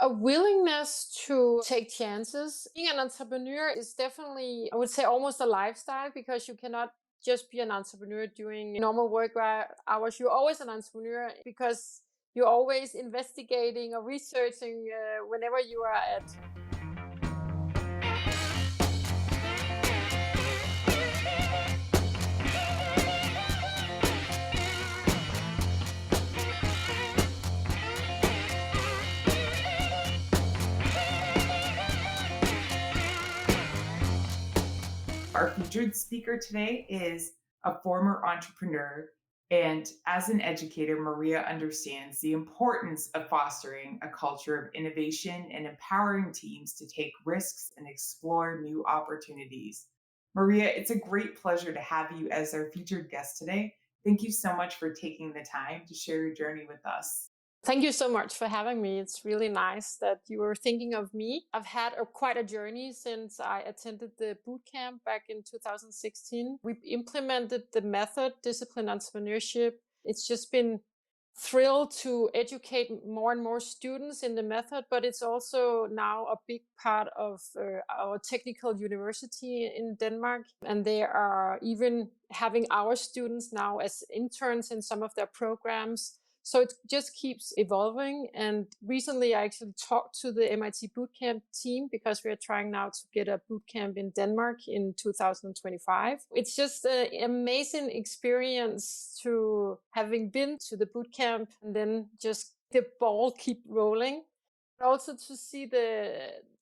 A willingness to take chances. Being an entrepreneur is definitely, I would say, almost a lifestyle because you cannot just be an entrepreneur doing normal work hours. You're always an entrepreneur because you're always investigating or researching whenever you are at. Our featured speaker today is a former entrepreneur, and as an educator, Maria understands the importance of fostering a culture of innovation and empowering teams to take risks and explore new opportunities. Maria, it's a great pleasure to have you as our featured guest today. Thank you so much for taking the time to share your journey with us. Thank you so much for having me. It's really nice that you were thinking of me. I've had quite a journey since I attended the boot camp back in 2016. We implemented the method, discipline entrepreneurship. It's just been thrilled to educate more and more students in the method, but it's also now a big part of our technical university in Denmark. And they are even having our students now as interns in some of their programs. So it just keeps evolving. And recently I actually talked to the MIT Bootcamp team because we are trying now to get a bootcamp in Denmark in 2025. It's just an amazing experience to having been to the bootcamp and then just the ball keep rolling. Also to see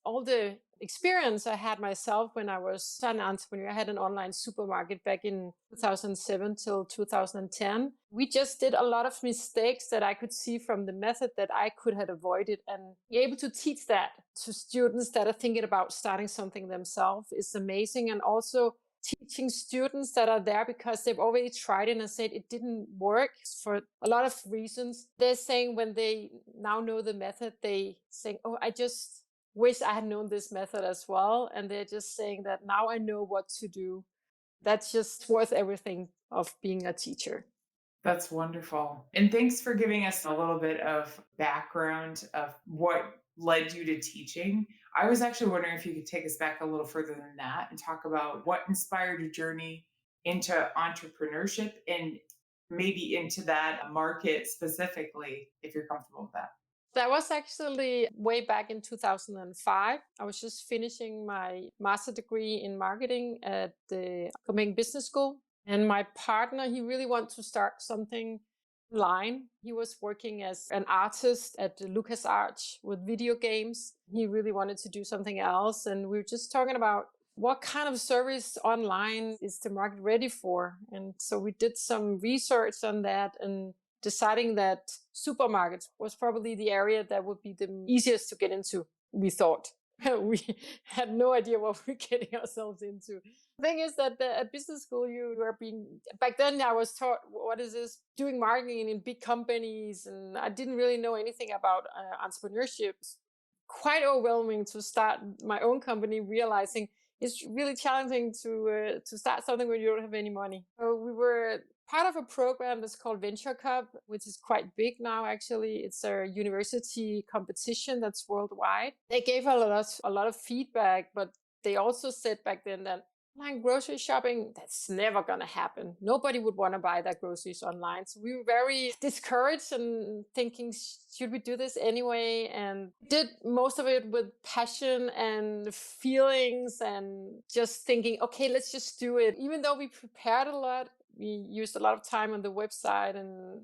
all the experience I had myself when I was an entrepreneur. I had an online supermarket back in 2007 till 2010. We just did a lot of mistakes that I could see from the method that I could have avoided, and be able to teach that to students that are thinking about starting something themselves is amazing. And also teaching students that are there because they've already tried it and said it didn't work for a lot of reasons. They're saying when they now know the method, they say, oh, I just wish I had known this method as well. And they're just saying that now I know what to do. That's just worth everything of being a teacher. That's wonderful. And thanks for giving us a little bit of background of what led you to teaching. I was actually wondering if you could take us back a little further than that and talk about what inspired your journey into entrepreneurship and maybe into that market specifically, if you're comfortable with that. That was actually way back in 2005. I was just finishing my master degree in marketing at the Copenhagen Business School. And my partner, he really wanted to start something online. He was working as an artist at LucasArts with video games. He really wanted to do something else. And we were just talking about what kind of service online is the market ready for. And so we did some research on that and deciding that supermarkets was probably the area that would be the easiest to get into, we thought. We had no idea what we were getting ourselves into. The thing is that at business school, you were back then I was taught, what is this? Doing marketing in big companies. And I didn't really know anything about entrepreneurship. Quite overwhelming to start my own company, realizing it's really challenging to start something when you don't have any money. So we were part of a program that's called Venture Cup, which is quite big now, actually. It's a university competition that's worldwide. They gave a lot of feedback, but they also said back then that online grocery shopping, that's never going to happen. Nobody would want to buy their groceries online. So we were very discouraged and thinking, should we do this anyway? And did most of it with passion and feelings and just thinking, okay, let's just do it. Even though we prepared a lot, we used a lot of time on the website and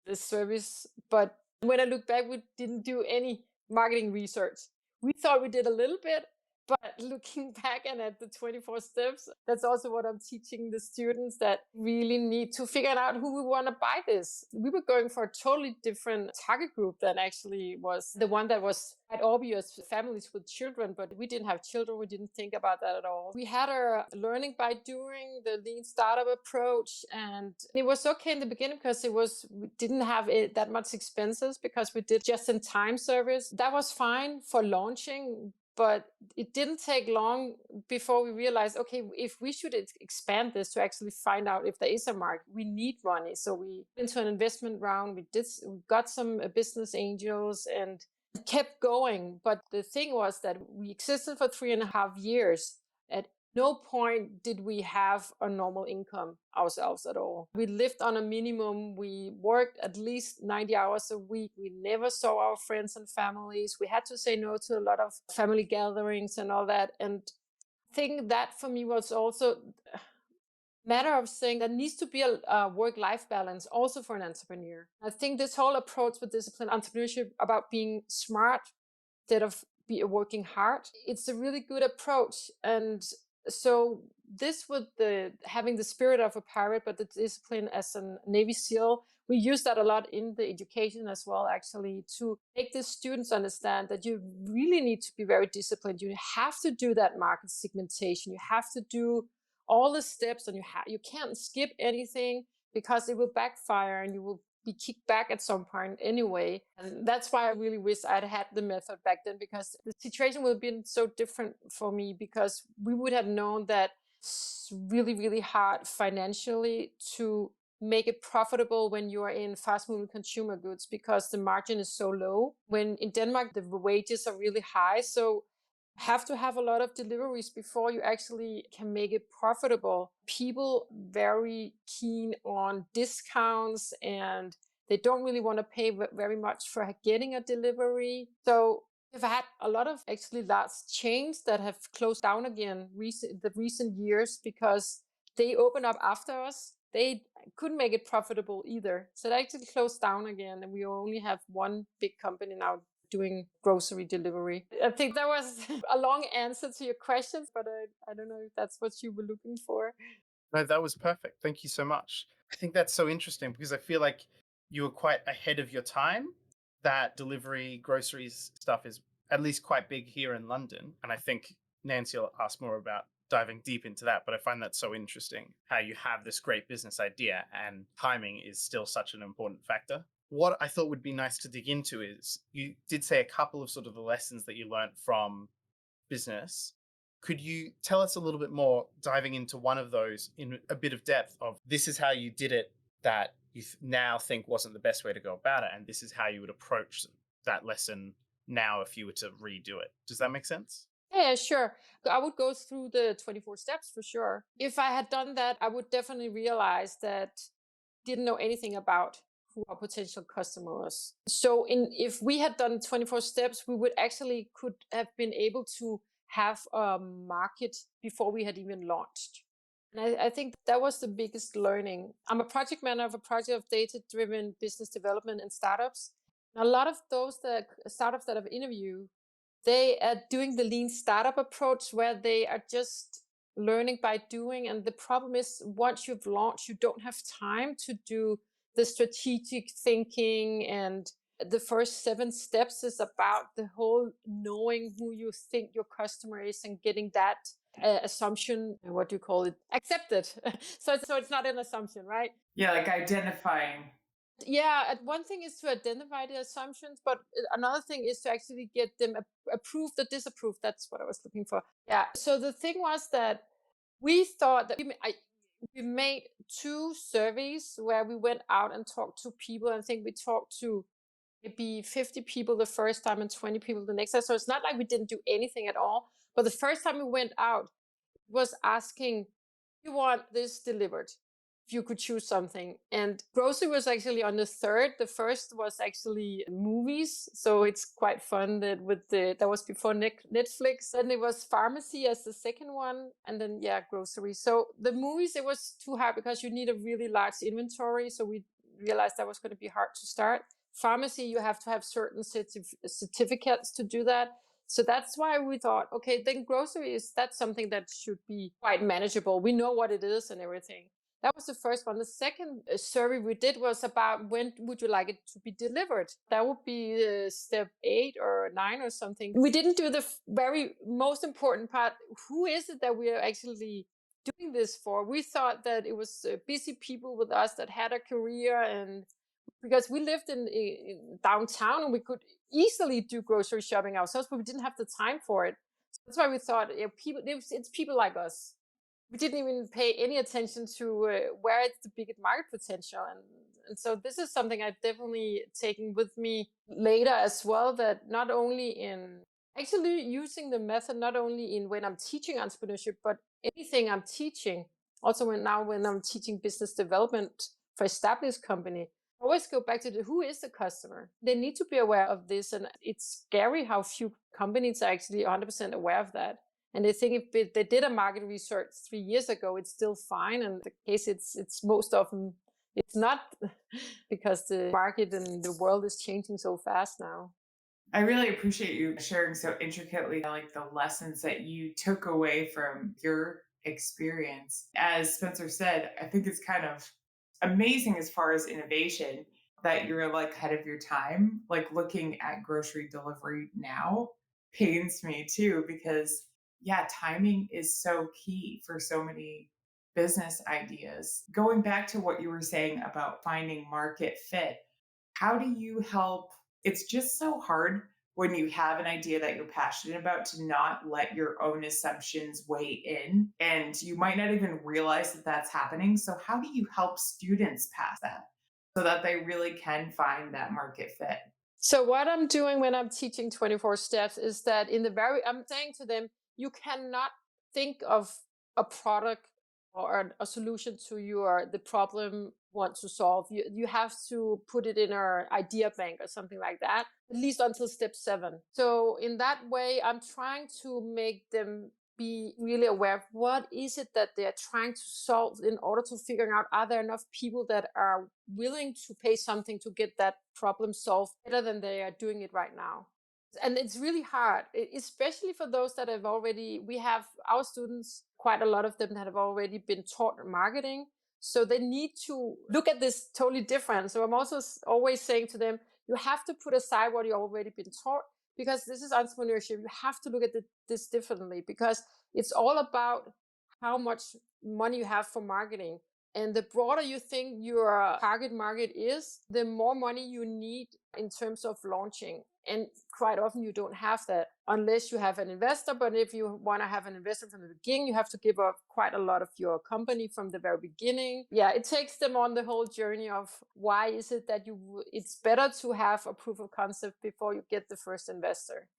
the service. But when I look back, we didn't do any marketing research. We thought we did a little bit, but looking back and at the 24 steps, that's also what I'm teaching the students, that really need to figure out who we want to buy this. We were going for a totally different target group than actually was the one that was quite obvious, families with children, but we didn't have children. We didn't think about that at all. We had our learning by doing, the lean startup approach, and it was okay in the beginning because we didn't have that much expenses because we did just in time service. That was fine for launching. But it didn't take long before we realized, okay, if we should expand this to actually find out if there is a market, we need money. So we went into an investment round. We got some business angels, and kept going. But the thing was that we existed for 3.5 years. At no point did we have a normal income ourselves at all. We lived on a minimum. We worked at least 90 hours a week. We never saw our friends and families. We had to say no to a lot of family gatherings and all that. And I think that for me was also matter of saying there needs to be a work-life balance also for an entrepreneur. I think this whole approach with disciplined entrepreneurship about being smart instead of working hard, it's a really good approach. And so this with the having the spirit of a pirate but the discipline as a Navy SEAL, we use that a lot in the education as well, actually, to make the students understand that you really need to be very disciplined. You have to do that market segmentation. You have to do all the steps, and you can't skip anything because it will backfire and you will be kicked back at some point anyway. And that's why I really wish I'd had the method back then, because the situation would have been so different for me, because we would have known that it's really, really hard financially to make it profitable when you are in fast moving consumer goods, because the margin is so low. When in Denmark, the wages are really high. So have to have a lot of deliveries before you actually can make it profitable. People very keen on discounts, and they don't really want to pay very much for getting a delivery. So we've had a lot of actually large chains that have closed down again the recent years, because they opened up after us. They couldn't make it profitable either. So they actually closed down again, and we only have one big company now doing grocery delivery. I think that was a long answer to your questions, but I don't know if that's what you were looking for. No, that was perfect. Thank you so much. I think that's so interesting because I feel like you were quite ahead of your time. That delivery, groceries stuff is at least quite big here in London. And I think Nancy will ask more about diving deep into that. But I find that so interesting how you have this great business idea and timing is still such an important factor. What I thought would be nice to dig into is you did say a couple of sort of the lessons that you learned from business. Could you tell us a little bit more, diving into one of those in a bit of depth, of this is how you did it that you now think wasn't the best way to go about it, and this is how you would approach that lesson now if you were to redo it? Does that make sense? Yeah, sure. I would go through the 24 steps for sure. If I had done that, I would definitely realize that didn't know anything about who our potential customer was. So if we had done 24 steps, we would actually could have been able to have a market before we had even launched. And I think that was the biggest learning. I'm a project manager of a project of data-driven business development and startups. And a lot of those startups that I've interviewed, they are doing the lean startup approach, where they are just learning by doing. And the problem is, once you've launched, you don't have time to do the strategic thinking. And the first 7 steps is about the whole knowing who you think your customer is and getting that assumption, what do you call it, accepted. So it's not an assumption, right? Yeah, like identifying. Yeah, one thing is to identify the assumptions, but another thing is to actually get them approved or disapproved. That's what I was looking for. Yeah. So the thing was that we thought that we made 2 surveys where we went out and talked to people. I think we talked to maybe 50 people the first time and 20 people the next time. So it's not like we didn't do anything at all. But the first time we went out was asking, you want this delivered? If you could choose something. And grocery was actually on the third. The first was actually movies. So it's quite fun that that was before Netflix. Then it was pharmacy as the second one. And then, yeah, grocery. So the movies, it was too hard because you need a really large inventory. So we realized that was going to be hard to start. Pharmacy, you have to have certain certificates to do that. So that's why we thought, okay, then groceries, that's something that should be quite manageable. We know what it is and everything. That was the first one. The second survey we did was about, when would you like it to be delivered? That would be step 8 or 9 or something. We didn't do the very most important part. Who is it that we are actually doing this for? We thought that it was busy people with us that had a career, and because we lived in downtown and we could easily do grocery shopping ourselves, but we didn't have the time for it. So that's why we thought, it's people like us. We didn't even pay any attention to where it's the biggest market potential. And And so this is something I've definitely taken with me later as well, that not only in actually using the method, not only in when I'm teaching entrepreneurship, but anything I'm teaching, also when I'm teaching business development for established company, I always go back to who is the customer. They need to be aware of this. And it's scary how few companies are actually 100% aware of that. And they think if they did a market research 3 years ago, it's still fine. And the case it's most often, it's not because the market and the world is changing so fast now. I really appreciate you sharing so intricately, like the lessons that you took away from your experience. As Spencer said, I think it's kind of amazing as far as innovation that you're like ahead of your time. Like looking at grocery delivery now pains me too, because yeah, timing is so key for so many business ideas. Going back to what you were saying about finding market fit, how do you help? It's just so hard when you have an idea that you're passionate about to not let your own assumptions weigh in, and you might not even realize that that's happening. So, how do you help students pass that so that they really can find that market fit? So what I'm doing when I'm teaching 24 steps is that I'm saying to them, you cannot think of a product or a solution to the problem you want to solve. You have to put it in our idea bank or something like that, at least until step 7. So in that way, I'm trying to make them be really aware of what is it that they're trying to solve, in order to figure out, are there enough people that are willing to pay something to get that problem solved better than they are doing it right now. And it's really hard, especially for those that we have our students, quite a lot of them that have already been taught marketing. So they need to look at this totally different. So I'm also always saying to them, you have to put aside what you've already been taught, because this is entrepreneurship. You have to look at this differently, because it's all about how much money you have for marketing. And the broader you think your target market is, the more money you need in terms of launching. And quite often you don't have that unless you have an investor. But if you want to have an investor from the beginning, you have to give up quite a lot of your company from the very beginning. Yeah, it takes them on the whole journey of why is it that it's better to have a proof of concept before you get the first investor.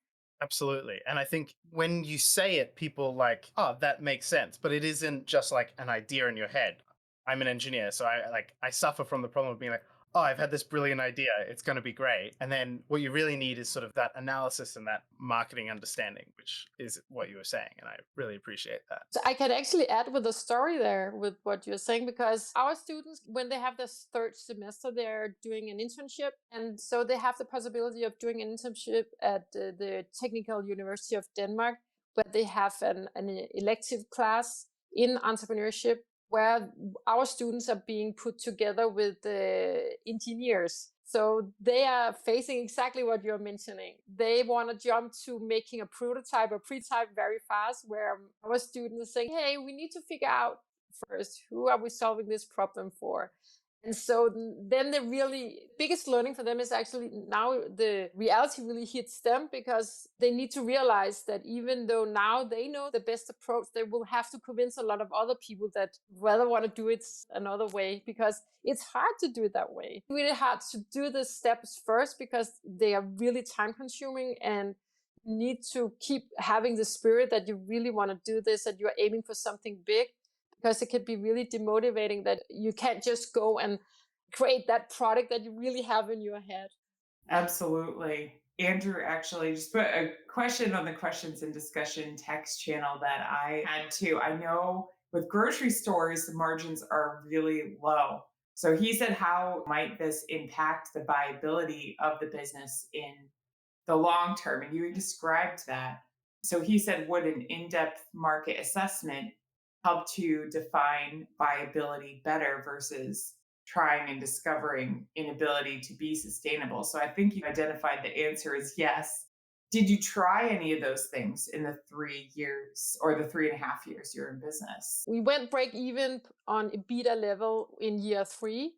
Absolutely. And I think when you say it, people like, oh, that makes sense. But it isn't just like an idea in your head. I'm an engineer, so I suffer from the problem of being like, oh, I've had this brilliant idea. It's going to be great. And then what you really need is sort of that analysis and that marketing understanding, which is what you were saying. And I really appreciate that. So I can actually add with a story there with what you're saying, because our students, when they have this third semester, they're doing an internship. And so they have the possibility of doing an internship at the Technical University of Denmark, where they have an elective class in entrepreneurship, where our students are being put together with the engineers. So they are facing exactly what you're mentioning. They want to jump to making a prototype or pre-type very fast, where our students are saying, hey, we need to figure out first, who are we solving this problem for? And so then the really biggest learning for them is actually now the reality really hits them, because they need to realize that even though now they know the best approach, they will have to convince a lot of other people that rather want to do it another way, because it's hard to do it that way. It's really hard to do the steps first because they are really time consuming, and you need to keep having the spirit that you really want to do this, that you're aiming for something big, because it can be really demotivating that you can't just go and create that product that you really have in your head. Absolutely. Andrew actually just put a question on the questions and discussion text channel that I had too. I know with grocery stores, the margins are really low. So he said, how might this impact the viability of the business in the long term? And you described that. So he said, would an in depth market assessment help to define viability better versus trying and discovering inability to be sustainable? So I think you identified the answer is yes. Did you try any of those things in the 3 years or the 3.5 years you're in business? We went break even on EBITDA level in year 3.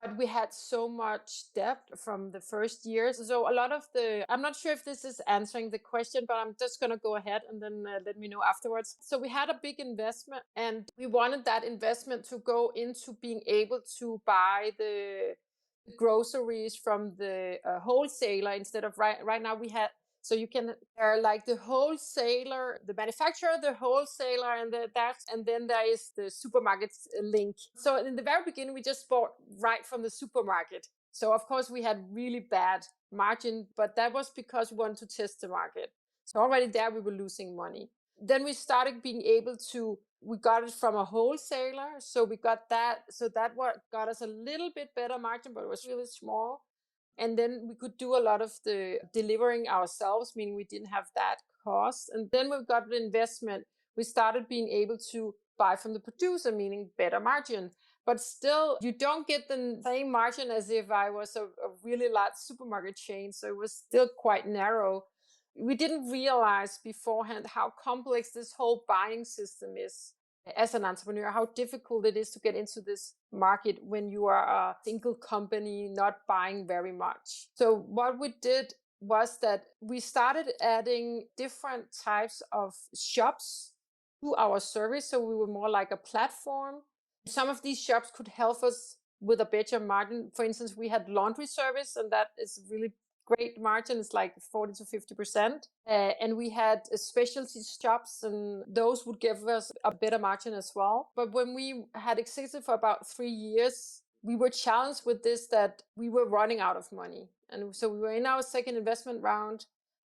But we had so much debt from the first years. So a lot of I'm not sure if this is answering the question, but I'm just going to go ahead and then let me know afterwards. So we had a big investment, and we wanted that investment to go into being able to buy the groceries from the wholesaler instead of right now we had. So you can like the wholesaler, the manufacturer, the wholesaler, and and then there is the supermarket's link. So in the very beginning, we just bought right from the supermarket. So of course we had really bad margin, but that was because we wanted to test the market. So already there we were losing money. Then we started being able to, we got it from a wholesaler. So we got that. So that what got us a little bit better margin, but it was really small. And then we could do a lot of the delivering ourselves, meaning we didn't have that cost. And then we got the investment. We started being able to buy from the producer, meaning better margin. But still, you don't get the same margin as if I was a really large supermarket chain. So it was still quite narrow. We didn't realize beforehand how complex this whole buying system is as an entrepreneur, how difficult it is to get into this market when you are a single company, not buying very much. So what we did was that we started adding different types of shops to our service. So we were more like a platform. Some of these shops could help us with a better margin. For instance, we had laundry service, and that is really great margin. It's like 40 to 50%. And we had specialty shops, and those would give us a better margin as well. But when we had existed for about 3 years, we were challenged with this, that we were running out of money. And so we were in our second investment round,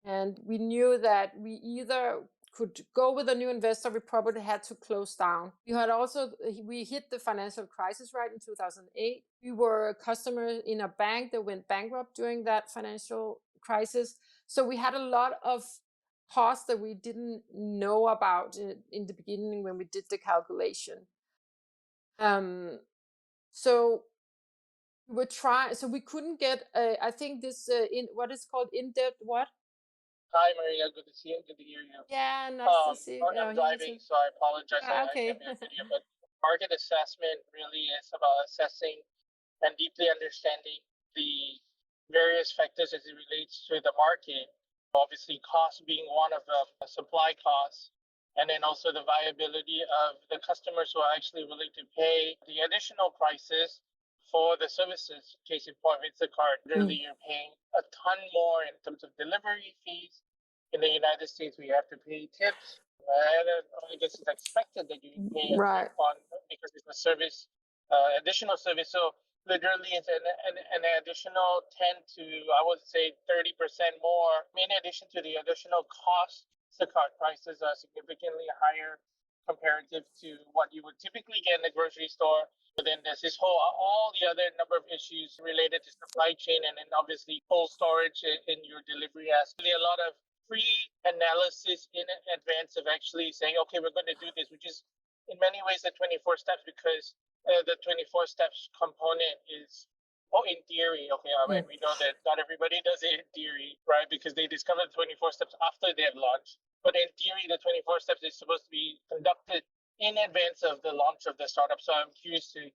and we knew that we either could go with a new investor, we probably had to close down. We hit the financial crisis right in 2008. We were a customer in a bank that went bankrupt during that financial crisis. So we had a lot of costs that we didn't know about in the beginning when we did the calculation. So we couldn't get, I think this, in what is called in-depth what? Hi, Maria. Good to see you. Good to hear you. Yeah, nice to see you. I'm driving, so I apologize. I Okay. can't be a video, but market assessment really is about assessing and deeply understanding the various factors as it relates to the market. Obviously, cost being one of them, supply costs, and then also the viability of the customers who are actually willing to pay the additional prices for the services. Case in point, Instacart, literally you're paying a ton more in terms of delivery fees. In the United States, we have to pay tips. I guess it's expected that you pay a tip on because it's a service, additional service. So literally, it's an additional 10 to, I would say, 30% more. In addition to the additional cost, Instacart prices are significantly higher comparative to what you would typically get in the grocery store. But then there's this all the other number of issues related to supply chain, and then obviously cold storage in your delivery has really a lot of pre-analysis in advance of actually saying, okay, we're going to do this, which is in many ways the 24 steps, because the 24 steps component is, in theory, okay, all right, we know that not everybody does it in theory, right? Because they discover the 24 steps after they have launched. But in theory, the 24 steps is supposed to be conducted in advance of the launch of the startup. So I'm curious to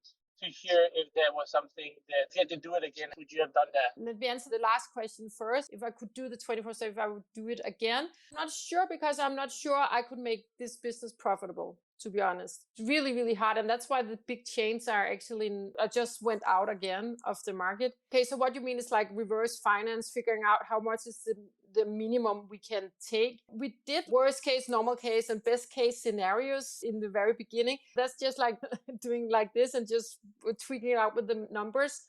hear if there was something that you had to do it again. Would you have done that? Let me answer the last question first. If I could do the 24 steps, if I would do it again. I'm not sure, because I'm not sure I could make this business profitable, to be honest. It's really, really hard. And that's why the big chains are actually, just went out again of the market. Okay, so what you mean is like reverse finance, figuring out how much is the minimum we can take. We did worst case, normal case, and best case scenarios in the very beginning. That's just like doing like this and just tweaking it out with the numbers.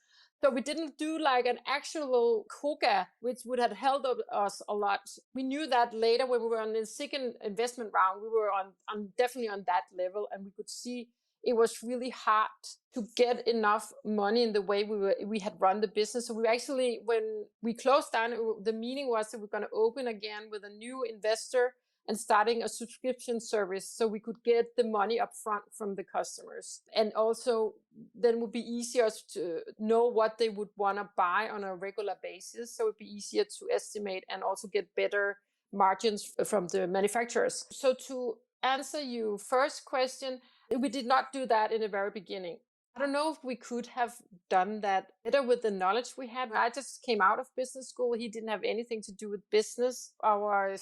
So we didn't do like an actual quota, which would have helped us a lot. We knew that later when we were on the second investment round, we were on definitely on that level, and we could see it was really hard to get enough money in the way we had run the business. So we actually, when we closed down, the meaning was that we're going to open again with a new investor and starting a subscription service, so we could get the money up front from the customers. And also then it would be easier to know what they would want to buy on a regular basis. So it'd be easier to estimate and also get better margins from the manufacturers. So to answer your first question, we did not do that in the very beginning. I don't know if we could have done that better with the knowledge we had. I just came out of business school. He didn't have anything to do with business. Our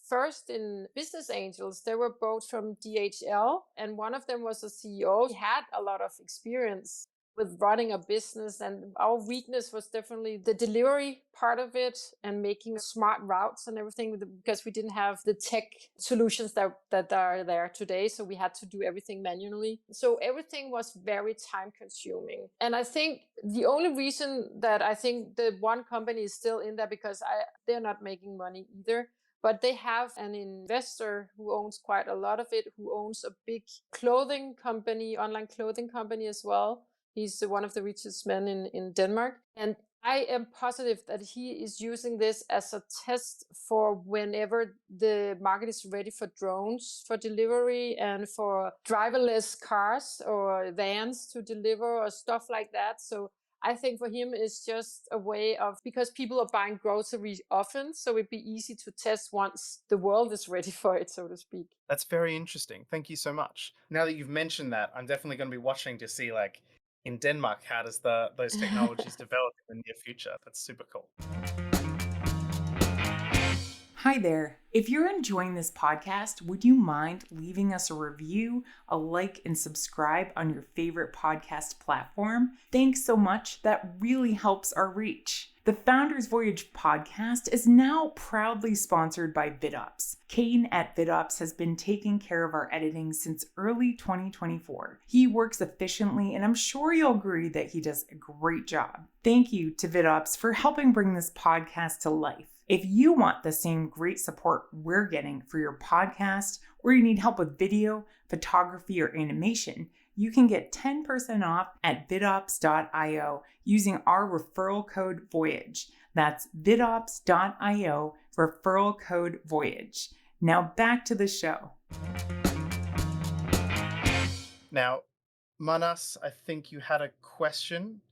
first in business angels, they were both from DHL, and one of them was a CEO. He had a lot of experience with running a business, and our weakness was definitely the delivery part of it and making smart routes and everything, because we didn't have the tech solutions that are there today. So we had to do everything manually. So everything was very time consuming. And I think the only reason that I think the one company is still in there, because they're not making money either. But they have an investor who owns quite a lot of it, who owns a big clothing company, online clothing company as well. He's one of the richest men in Denmark. And I am positive that he is using this as a test for whenever the market is ready for drones for delivery and for driverless cars or vans to deliver or stuff like that. So I think for him it's just a way of, because people are buying groceries often, so it'd be easy to test once the world is ready for it, so to speak. That's very interesting. Thank you so much. Now that you've mentioned that, I'm definitely going to be watching to see, like, in Denmark, how does those technologies develop in the near future? That's super cool. Hi there. If you're enjoying this podcast, would you mind leaving us a review, a like, and subscribe on your favorite podcast platform? Thanks so much. That really helps our reach. The Founders Voyage podcast is now proudly sponsored by VidOps. Kane at VidOps has been taking care of our editing since early 2024. He works efficiently, and I'm sure you'll agree that he does a great job. Thank you to VidOps for helping bring this podcast to life. If you want the same great support we're getting for your podcast, or you need help with video, photography, or animation, you can get 10% off at vidops.io using our referral code Voyage. That's vidops.io, referral code Voyage. Now back to the show. Now, Manas, I think you had a question.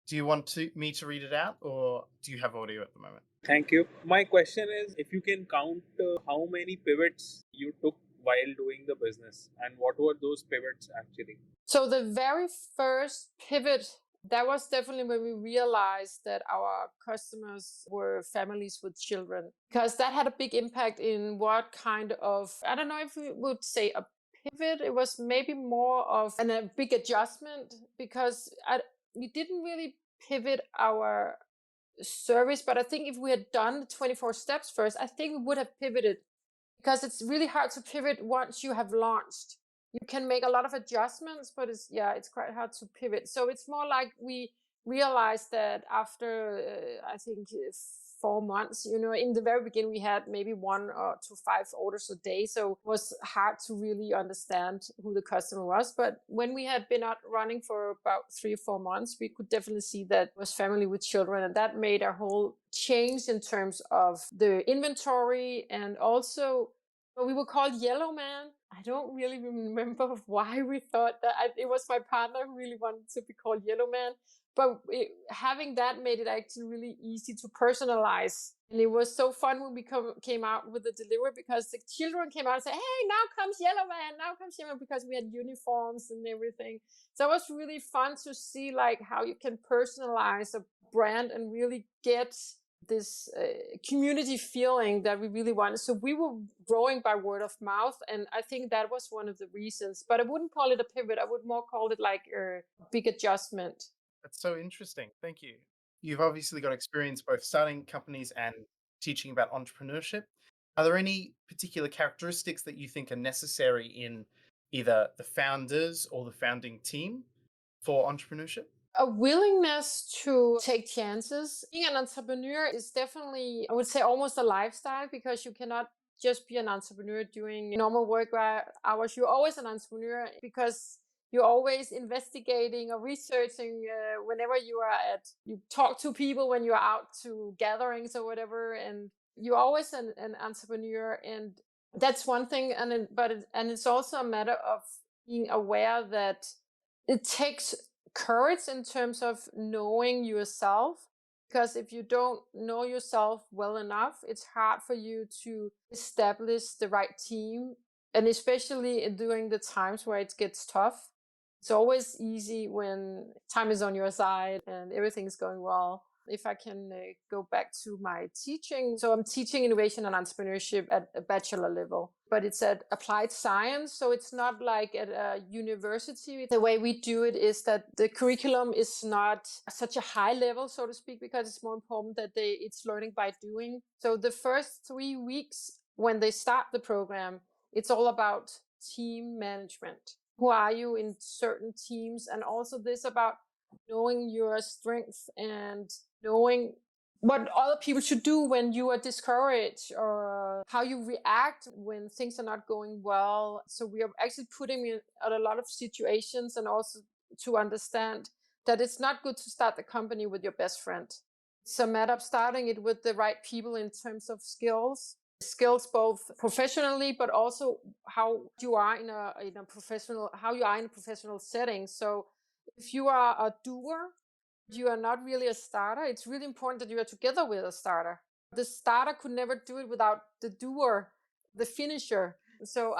Do you want me to read it out, or do you have audio at the moment? Thank you. My question is, if you can count how many pivots you took while doing the business, and what were those pivots actually? So the very first pivot, that was definitely when we realized that our customers were families with children, because that had a big impact in what kind of, I don't know if we would say a pivot, it was maybe more of a big adjustment, because we didn't really pivot our service. But I think if we had done the 24 steps first, I think we would have pivoted, because it's really hard to pivot once you have launched. You can make a lot of adjustments, but it's quite hard to pivot. So it's more like we realized that after I think 4 months, in the very beginning we had maybe 1 to 5 orders a day, so it was hard to really understand who the customer was. But when we had been out running for about 3 or 4 months, we could definitely see that it was family with children, and that made our whole change in terms of the inventory. And also, we were called Yellowman. I don't really remember why we thought that. It was my partner who really wanted to be called Yellowman. But having that made it actually really easy to personalize. And it was so fun when we came out with the delivery, because the children came out and said, "Hey, now comes Yellowman, now comes Yellowman," because we had uniforms and everything. So it was really fun to see like how you can personalize a brand and really get this community feeling that we really wanted. So we were growing by word of mouth, and I think that was one of the reasons. But I wouldn't call it a pivot. I would more call it like a big adjustment. That's so interesting. Thank you. You've obviously got experience both starting companies and teaching about entrepreneurship. Are there any particular characteristics that you think are necessary in either the founders or the founding team for entrepreneurship? A willingness to take chances. Being an entrepreneur is definitely, I would say, almost a lifestyle, because you cannot just be an entrepreneur doing normal work hours. You're always an entrepreneur because you're always investigating or researching whenever you talk to people when you're out to gatherings or whatever, and you're always an entrepreneur. And that's one thing. And it's also a matter of being aware that it takes courage in terms of knowing yourself, because if you don't know yourself well enough, it's hard for you to establish the right team. And especially during the times where it gets tough, it's always easy when time is on your side and everything's going well. if I can go back to my teaching. So I'm teaching innovation and entrepreneurship at a bachelor level, but it's at applied science. So it's not like at a university. The way we do it is that the curriculum is not such a high level, so to speak, because it's more important that it's learning by doing. So the first 3 weeks when they start the program, it's all about team management. Who are you in certain teams? And also this about knowing your strengths and knowing what other people should do when you are discouraged, or how you react when things are not going well. So we are actually putting in at a lot of situations, and also to understand that it's not good to start the company with your best friend. It's a matter of starting it with the right people in terms of skills both professionally, but also how you are in a professional setting. So if you are a doer, you are not really a starter. It's really important that you are together with a starter. The starter could never do it without the doer, the finisher. So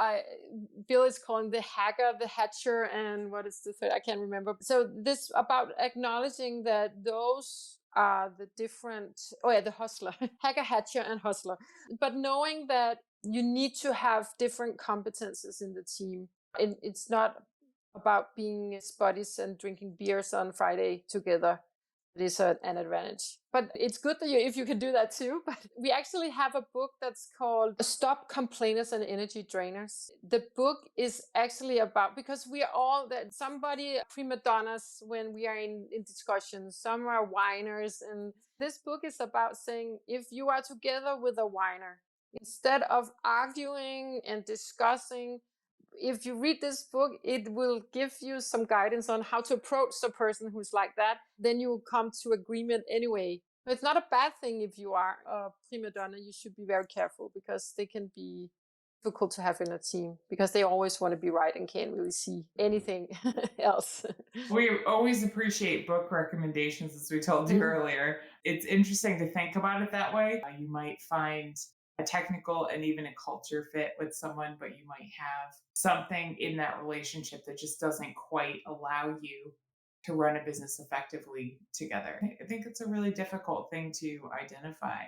Bill is calling the hacker, the hatcher, and what is the third? I can't remember. So this about acknowledging that those are the different, the hustler, hacker, hatcher, and hustler. But knowing that you need to have different competences in the team. It's not about being buddies and drinking beers on Friday together. It is an advantage. But it's good that if you can do that too. But we actually have a book that's called Stop Complainers and Energy Drainers. The book is actually about, because we are all that somebody prima donnas when we are in discussions. Some are whiners. And this book is about saying, if you are together with a whiner, instead of arguing and discussing, if you read this book, it will give you some guidance on how to approach the person who's like that. Then you will come to agreement anyway. But it's not a bad thing if you are a prima donna. You should be very careful, because they can be difficult to have in a team, because they always want to be right and can't really see anything else. We always appreciate book recommendations, as we told you earlier. It's interesting to think about it that way. You might find a technical and even a culture fit with someone, but you might have something in that relationship that just doesn't quite allow you to run a business effectively together. I think it's a really difficult thing to identify.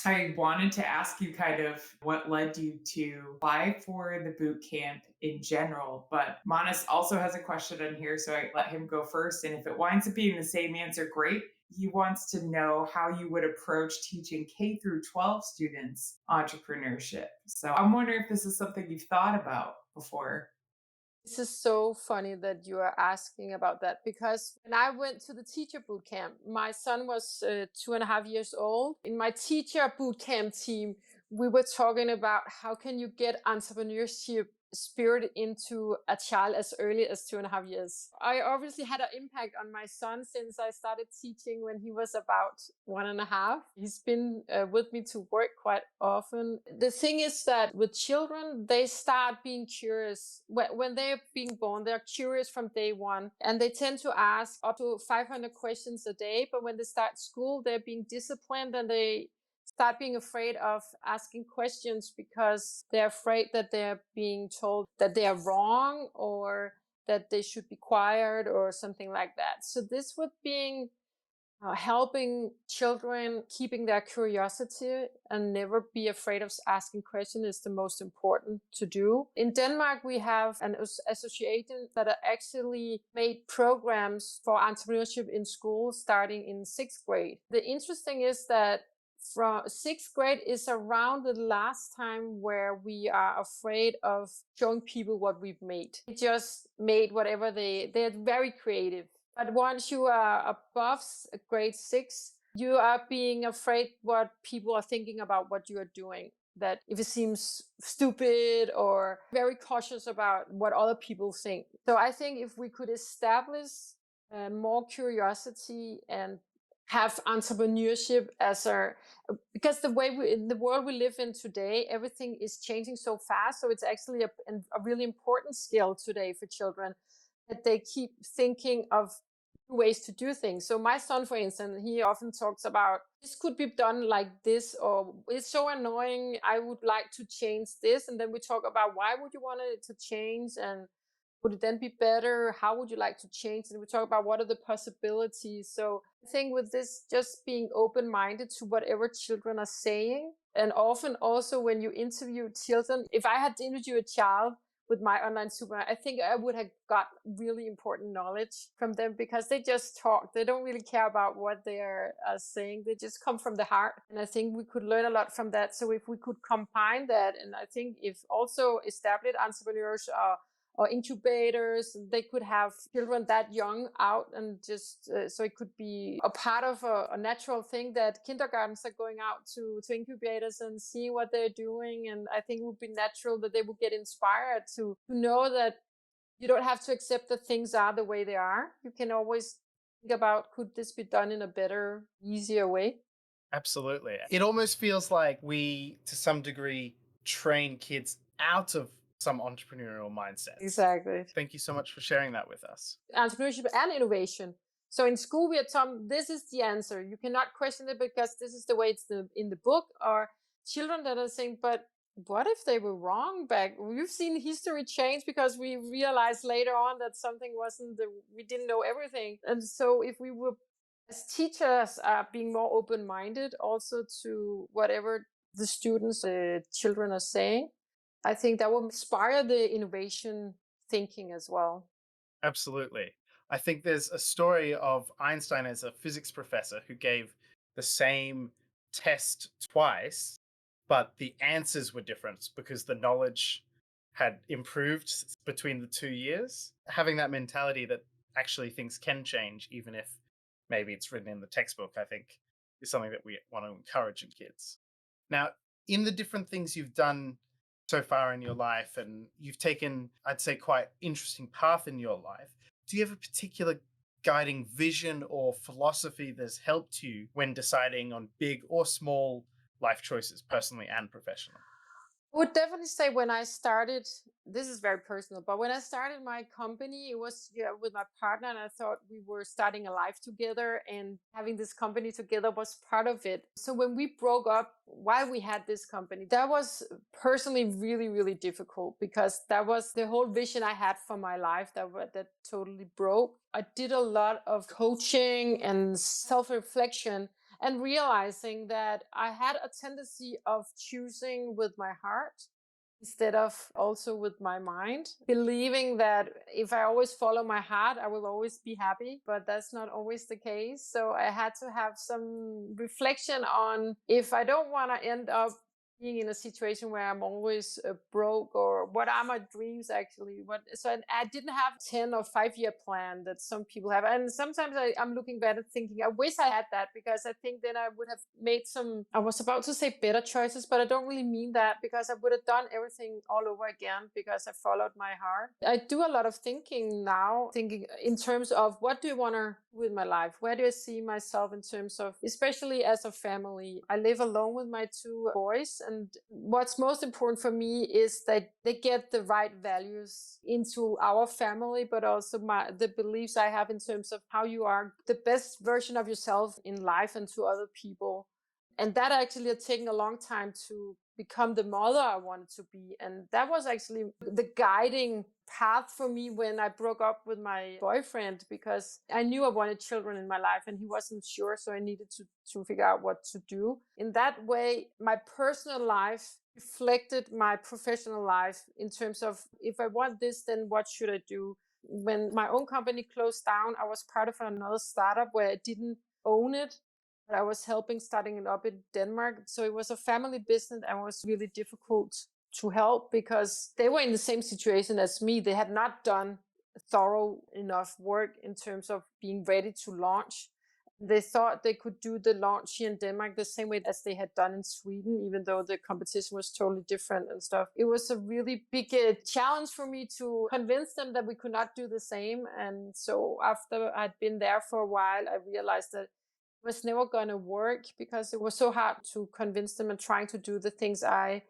I wanted to ask you kind of what led you to apply for the boot camp in general, but Manas also has a question on here, so I let him go first. And if it winds up being the same answer, great. He wants to know how you would approach teaching K through 12 students entrepreneurship. So I'm wondering if this is something you've thought about before. This is so funny that you are asking about that, because when I went to the teacher boot camp, my son was 2.5 years old. In my teacher boot camp team, we were talking about how can you get entrepreneurship spirit into a child as early as 2.5 years. I obviously had an impact on my son since I started teaching when he was about 1.5. He's been with me to work quite often. The thing is that with children, they start being curious. When they're being born, they're curious from day one, and they tend to ask up to 500 questions a day. But when they start school, they're being disciplined, and they start being afraid of asking questions, because they're afraid that they're being told that they are wrong, or that they should be quiet, or something like that. So this would be helping children keeping their curiosity and never be afraid of asking questions is the most important to do. In Denmark, we have an association that are actually made programs for entrepreneurship in schools starting in 6th grade. The interesting is that from 6th grade is around the last time where we are afraid of showing people what we've made. We just made whatever they're very creative. But once you are above grade 6, you are being afraid what people are thinking about what you are doing. That if it seems stupid, or very cautious about what other people think. So I think if we could establish more curiosity and have entrepreneurship because in the world we live in today, everything is changing so fast. So it's actually a really important skill today for children, that they keep thinking of ways to do things. So my son, for instance, he often talks about, this could be done like this, or it's so annoying, I would like to change this. And then we talk about, why would you want it to change, and Would it then be better? How would you like to change? And we talk about what are the possibilities. So I think with this, just being open-minded to whatever children are saying. And often also when you interview children, if I had to interview a child with my online supermarket, I think I would have got really important knowledge from them, because they just talk. They don't really care about what they are saying. They just come from the heart. And I think we could learn a lot from that. So if we could combine that, and I think if also established entrepreneurs or incubators, they could have children that young out, and just so it could be a part of a natural thing that kindergartens are going out to incubators and seeing what they're doing. And I think it would be natural that they would get inspired to know that you don't have to accept that things are the way they are. You can always think about, could this be done in a better, easier way? Absolutely. It almost feels like we, to some degree, train kids out of some entrepreneurial mindsets. Exactly. Thank you so much for sharing that with us. Entrepreneurship and innovation. So in school, we are told this is the answer. You cannot question it because this is the way it's in the book. Or children that are saying, but what if they were wrong back? We've seen history change because we realized later on that something wasn't, we didn't know everything. And so if we were, as teachers, being more open-minded also to whatever the students, the children are saying, I think that will inspire the innovation thinking as well. Absolutely. I think there's a story of Einstein as a physics professor who gave the same test twice, but the answers were different because the knowledge had improved between the 2 years. Having that mentality that actually things can change, even if maybe it's written in the textbook, I think is something that we want to encourage in kids. Now, in the different things you've done so far in your life, and you've taken, I'd say, quite interesting path in your life, do you have a particular guiding vision or philosophy that's helped you when deciding on big or small life choices, personally and professionally? I would definitely say when I started, this is very personal, but when I started my company, it was with my partner, and I thought we were starting a life together, and having this company together was part of it. So when we broke up, while we had this company, that was personally really, really difficult, because that was the whole vision I had for my life that totally broke. I did a lot of coaching and self-reflection, and realizing that I had a tendency of choosing with my heart instead of also with my mind, believing that if I always follow my heart, I will always be happy, but that's not always the case. So I had to have some reflection on, if I don't want to end up being in a situation where I'm always broke, or what are my dreams actually? I didn't have 10 or 5 year plan that some people have. And sometimes I'm looking back and thinking, I wish I had that, because I think then I would have made some, I was about to say better choices, but I don't really mean that, because I would have done everything all over again because I followed my heart. I do a lot of thinking now, thinking in terms of what do I want to do with my life? Where do I see myself in terms of, especially as a family? I live alone with my 2 boys. And what's most important for me is that they get the right values into our family, but also the beliefs I have in terms of how you are the best version of yourself in life and to other people. And that actually had taken a long time to become the mother I wanted to be. And that was actually the guiding path for me when I broke up with my boyfriend, because I knew I wanted children in my life and he wasn't sure. So I needed to figure out what to do. In that way, my personal life reflected my professional life in terms of, if I want this, then what should I do? When my own company closed down, I was part of another startup where I didn't own it, but I was helping starting it up in Denmark. So it was a family business, and it was really difficult to help because they were in the same situation as me. They had not done thorough enough work in terms of being ready to launch. They thought they could do the launch here in Denmark the same way as they had done in Sweden, even though the competition was totally different and stuff. It was a really big challenge for me to convince them that we could not do the same. And so after I'd been there for a while, I realized that was never going to work because it was so hard to convince them and trying to do the things I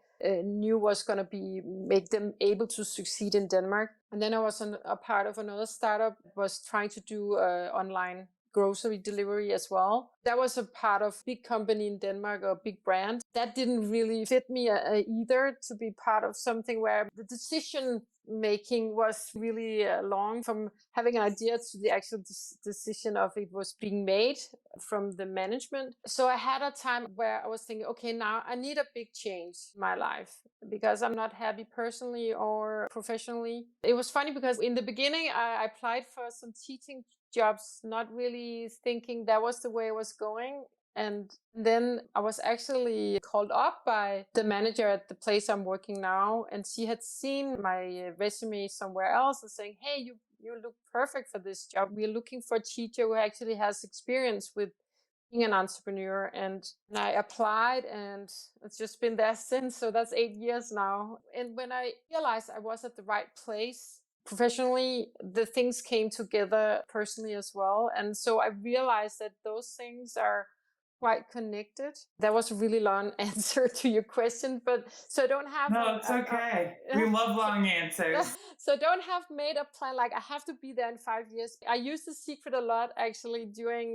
knew was going to make them able to succeed in Denmark. And then I was a part of another startup that was trying to do online grocery delivery as well. That was a part of big company in Denmark, or big brand. That didn't really fit me either, to be part of something where the decision making was really long, from having an idea to the actual decision of it was being made from the management. So I had a time where I was thinking, okay, now I need a big change in my life because I'm not happy personally or professionally. It was funny because in the beginning I applied for some teaching jobs, not really thinking that was the way I was going. And then I was actually called up by the manager at the place I'm working now, and she had seen my resume somewhere else and saying, hey, you look perfect for this job. We're looking for a teacher who actually has experience with being an entrepreneur. And I applied, and it's just been there since. So that's 8 years now. And when I realized I was at the right place professionally, the things came together personally as well. And so I realized that those things are quite connected. That was a really long answer to your question, but so I don't have No, it's okay. We love long answers. so I don't have made a plan like I have to be there in 5 years. I used the secret a lot actually during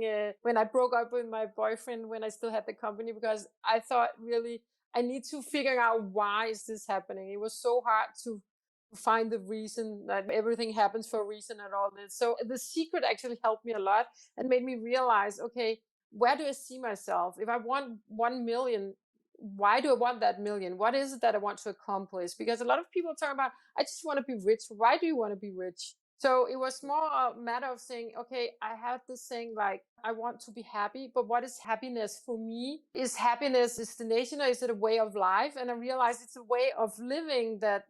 when I broke up with my boyfriend when I still had the company, because I thought really I need to figure out why is this happening. It was so hard to find the reason that everything happens for a reason and all this. So the secret actually helped me a lot and made me realize, okay, where do I see myself? If I want 1 million, why do I want that million? What is it that I want to accomplish? Because a lot of people talk about, I just want to be rich. Why do you want to be rich? So it was more a matter of saying, okay, I have this thing like, I want to be happy, but what is happiness for me? Is happiness a destination, or is it a way of life? And I realized it's a way of living that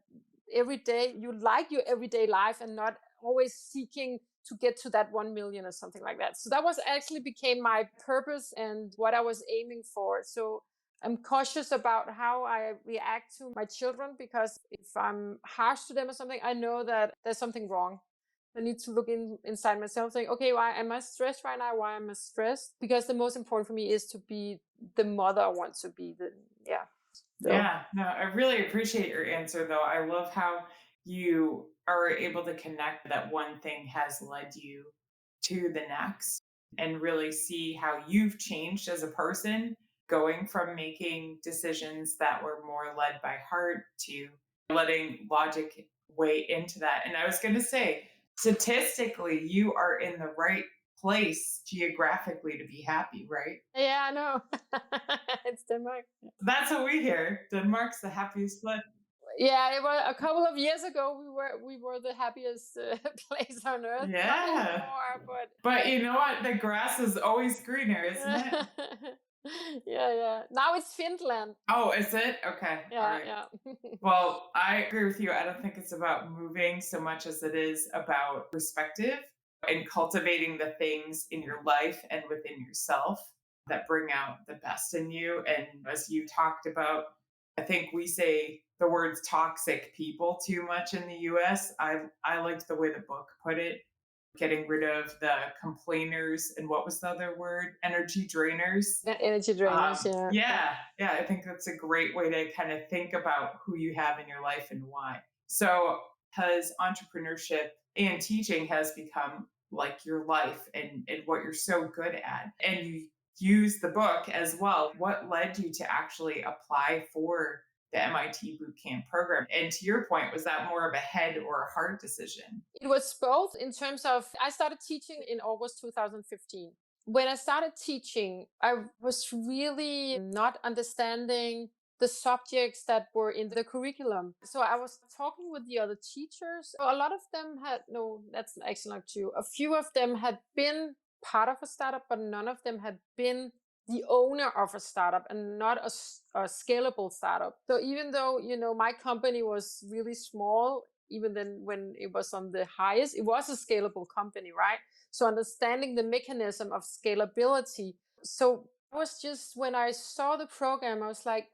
every day you like your everyday life and not always seeking to get to that 1 million or something like that. So that was actually became my purpose and what I was aiming for. So I'm cautious about how I react to my children, because if I'm harsh to them or something, I know that there's something wrong. I need to look inside myself, saying, okay, why am I stressed right now? Why am I stressed? Because the most important for me is to be the mother I want to be. Yeah. So. Yeah, no, I really appreciate your answer though. I love how you are able to connect that one thing has led you to the next, and really see how you've changed as a person, going from making decisions that were more led by heart to letting logic weigh into that. And I was going to say, statistically, you are in the right place geographically to be happy, right? Yeah, I know. It's Denmark. That's what we hear. Denmark's the happiest place. Yeah, it was a couple of years ago. We were the happiest place on earth. Not Yeah. anymore, But you know what? The grass is always greener, isn't it? yeah. Now it's Finland. Oh, is it? Okay. All Yeah, right. yeah. Well, I agree with you. I don't think it's about moving so much as it is about perspective and cultivating the things in your life and within yourself that bring out the best in you. And as you talked about, I think we say the words toxic people too much in the US. I liked the way the book put it, getting rid of the complainers, and what was the other word? Energy drainers. Energy drainers, Yeah, I think that's a great way to kind of think about who you have in your life and why. So, because entrepreneurship and teaching has become like your life and what you're so good at, and you use the book as well, what led you to actually apply for the MIT bootcamp program? And to your point, was that more of a head or a heart decision? It was both, in terms of, I started teaching in August 2015. When I started teaching, I was really not understanding the subjects that were in the curriculum. So I was talking with the other teachers. A lot of them had, no, that's actually not true. A few of them had been part of a startup, but none of them had been the owner of a startup, and not a scalable startup. So even though, my company was really small, even then when it was on the highest, it was a scalable company, right? So understanding the mechanism of scalability. So I was just, when I saw the program, I was like,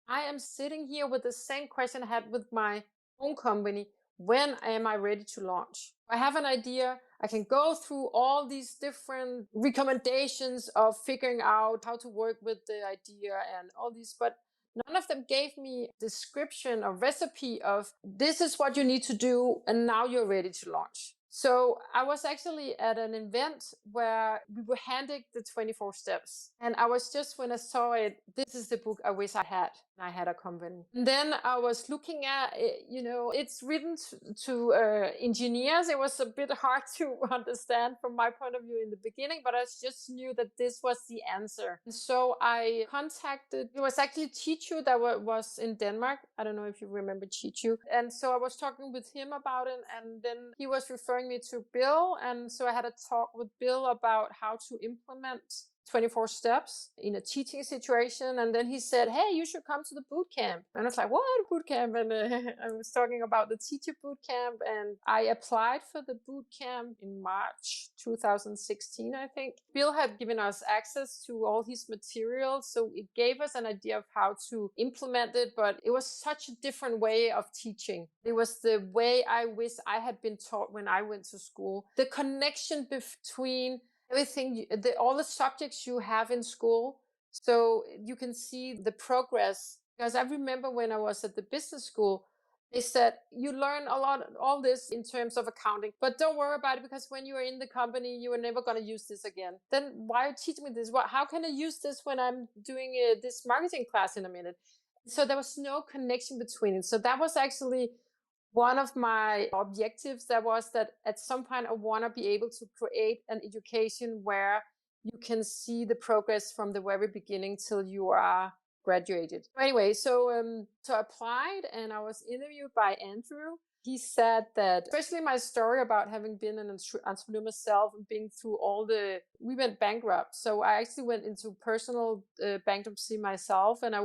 I am sitting here with the same question I had with my own company. When am I ready to launch? I have an idea. I can go through all these different recommendations of figuring out how to work with the idea and all these, but none of them gave me description or recipe of this is what you need to do and now you're ready to launch. So I was actually at an event where we were handing the 24 steps. And I was just, when I saw it, this is the book I wish I had. I had a company. And then I was looking at it, it's written to engineers. It was a bit hard to understand from my point of view in the beginning, but I just knew that this was the answer. And so I contacted, it was actually Chichu that was in Denmark. I don't know if you remember Chichu. And so I was talking with him about it, and then he was referring me to Bill. And so I had a talk with Bill about how to implement 24 steps in a teaching situation. And then he said, hey, you should come to the boot camp. And I was like, what boot camp? And I was talking about the teacher boot camp. And I applied for the boot camp in March 2016, I think. Bill had given us access to all his materials. So it gave us an idea of how to implement it. But it was such a different way of teaching. It was the way I wish I had been taught when I went to school. The connection between everything, all the subjects you have in school, so you can see the progress. Because I remember when I was at the business school, they said, you learn a lot, all this in terms of accounting, but don't worry about it, because when you are in the company, you are never going to use this again. Then why teach me this? How can I use this when I'm doing this marketing class in a minute? So there was no connection between it. So that was actually one of my objectives. That was that at some point I want to be able to create an education where you can see the progress from the very beginning till you are graduated. Anyway, so I applied and I was interviewed by Andrew. He said that, especially my story about having been an entrepreneur myself and being through we went bankrupt. So I actually went into personal bankruptcy myself, and I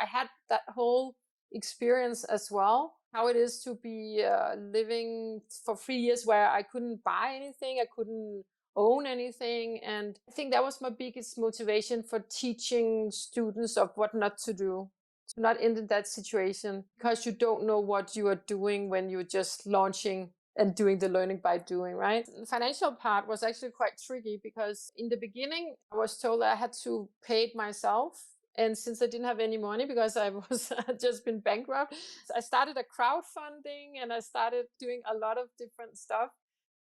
had that whole experience as well. How it is to be living for 3 years where I couldn't buy anything, I couldn't own anything. And I think that was my biggest motivation for teaching students of what not to do, to not end in that situation, because you don't know what you are doing when you're just launching and doing the learning by doing, right? The financial part was actually quite tricky, because in the beginning, I was told I had to pay it myself. And since I didn't have any money because I had just been bankrupt, I started a crowdfunding and I started doing a lot of different stuff,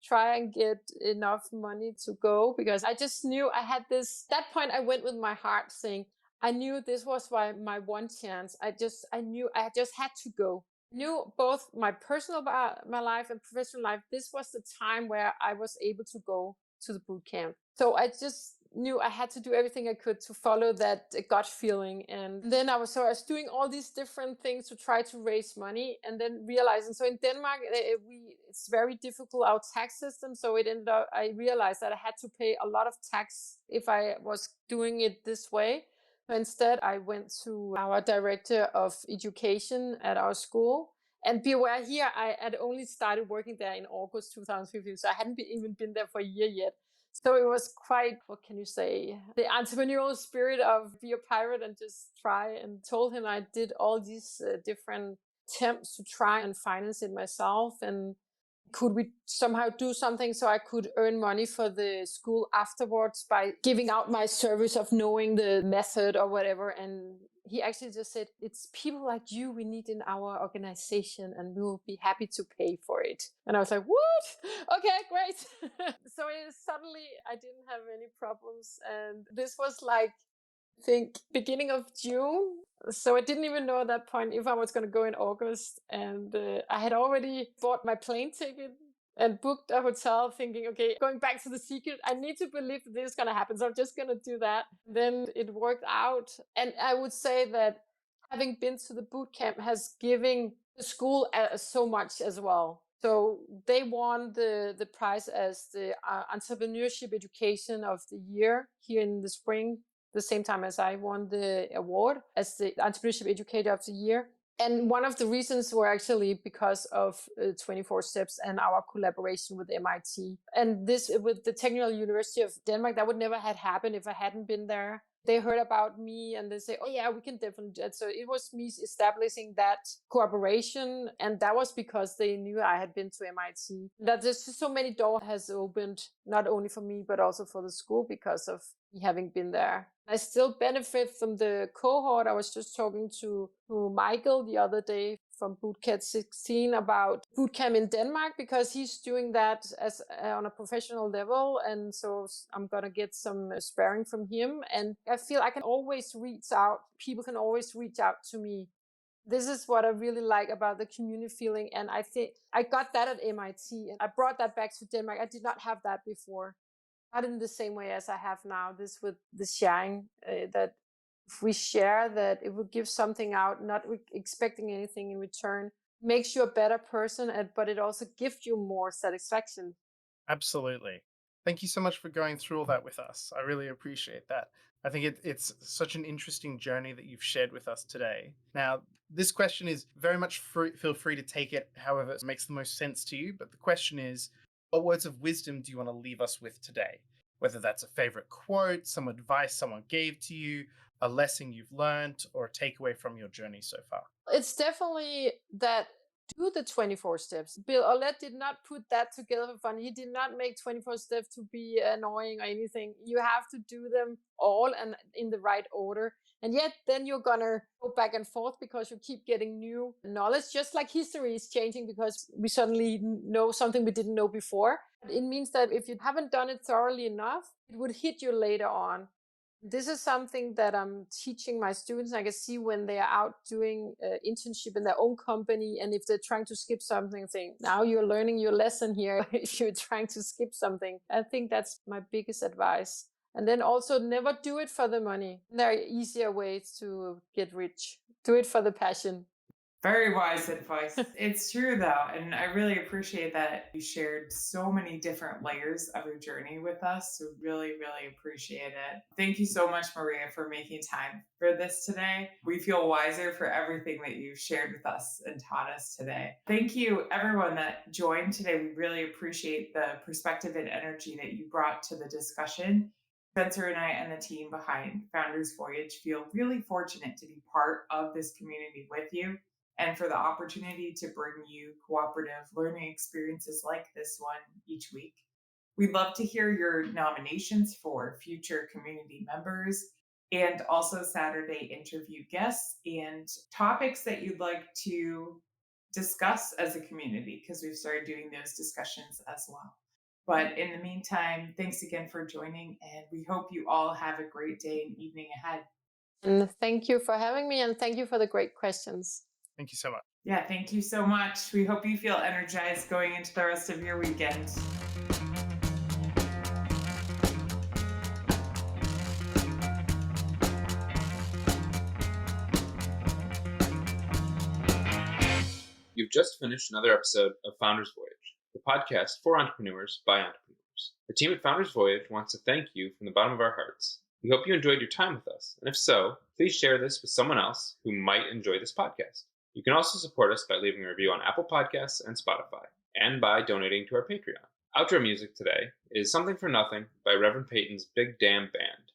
try and get enough money to go, because I just knew I had this. That point, I went with my heart saying, I knew this was my one chance. I knew I just had to go. I knew both my personal my life and professional life. This was the time where I was able to go to the boot camp. So I just knew I had to do everything I could to follow that gut feeling. And then I was doing all these different things to try to raise money, and then realizing, so in Denmark, it's very difficult, our tax system. So it ended up, I realized that I had to pay a lot of tax if I was doing it this way. So instead, I went to our director of education at our school. And be aware here, I had only started working there in August 2015. So I hadn't even been there for a year yet. So it was quite, what can you say, the entrepreneurial spirit of be a pirate and just try. And told him I did all these different attempts to try and finance it myself. And could we somehow do something so I could earn money for the school afterwards by giving out my service of knowing the method or whatever. And he actually just said, it's people like you we need in our organization, and we will be happy to pay for it. And I was like, what? Okay, great. So suddenly I didn't have any problems. And this was like, I think, beginning of June. So I didn't even know at that point if I was going to go in August. And I had already bought my plane ticket and booked a hotel, thinking, okay, going back to the secret, I need to believe that this is going to happen. So I'm just going to do that. Then it worked out. And I would say that having been to the boot camp has given the school so much as well. So they won the prize as the Entrepreneurship Education of the Year here in the spring, the same time as I won the award as the Entrepreneurship Educator of the Year. And one of the reasons were actually because of 24 Steps and our collaboration with MIT. And this with the Technical University of Denmark, that would never have happened if I hadn't been there. They heard about me and they say, oh yeah, we can definitely do it. So it was me establishing that cooperation. And that was because they knew I had been to MIT. That there's just so many doors has opened, not only for me, but also for the school because of having been there. I still benefit from the cohort. I was just talking to Michael the other day from Bootcamp 16 about bootcamp in Denmark, because he's doing that as on a professional level. And so I'm going to get some sparring from him. And I feel I can always reach out. People can always reach out to me. This is what I really like about the community feeling. And I think I got that at MIT, and I brought that back to Denmark. I did not have that before. Not in the same way as I have now. This with the sharing, that if we share, that it will give something out, not expecting anything in return, makes you a better person, but it also gives you more satisfaction. Absolutely. Thank you so much for going through all that with us. I really appreciate that. I think it's such an interesting journey that you've shared with us today. Now, this question is very much feel free to take it however it makes the most sense to you. But the question is, what words of wisdom do you want to leave us with today? Whether that's a favorite quote, some advice someone gave to you, a lesson you've learned, or a takeaway from your journey so far. It's definitely that do the 24 steps. Bill Olet did not put that together for fun. He did not make 24 steps to be annoying or anything. You have to do them all and in the right order. And yet then you're going to go back and forth because you keep getting new knowledge, just like history is changing because we suddenly know something we didn't know before. It means that if you haven't done it thoroughly enough, it would hit you later on. This is something that I'm teaching my students. I can see when they are out doing internship in their own company, and if they're trying to skip something, saying, now you're learning your lesson here if you're trying to skip something. I think that's my biggest advice. And then also never do it for the money. There are easier ways to get rich. Do it for the passion. Very wise advice. It's true though, and I really appreciate that you shared so many different layers of your journey with us. So really, really appreciate it. Thank you so much, Maria, for making time for this today. We feel wiser for everything that you've shared with us and taught us today. Thank you, everyone that joined today. We really appreciate the perspective and energy that you brought to the discussion. Spencer and I and the team behind Founders Voyage feel really fortunate to be part of this community with you, and for the opportunity to bring you cooperative learning experiences like this one each week. We'd love to hear your nominations for future community members and also Saturday interview guests and topics that you'd like to discuss as a community, because we've started doing those discussions as well. But in the meantime, thanks again for joining, and we hope you all have a great day and evening ahead. And thank you for having me, and thank you for the great questions. Thank you so much. Yeah, thank you so much. We hope you feel energized going into the rest of your weekend. You've just finished another episode of Founders Voyage, the podcast for entrepreneurs by entrepreneurs. The team at Founders Voyage wants to thank you from the bottom of our hearts. We hope you enjoyed your time with us, and if so, please share this with someone else who might enjoy this podcast. You can also support us by leaving a review on Apple Podcasts and Spotify, and by donating to our Patreon. Outro music today is Something for Nothing by Reverend Peyton's Big Damn Band.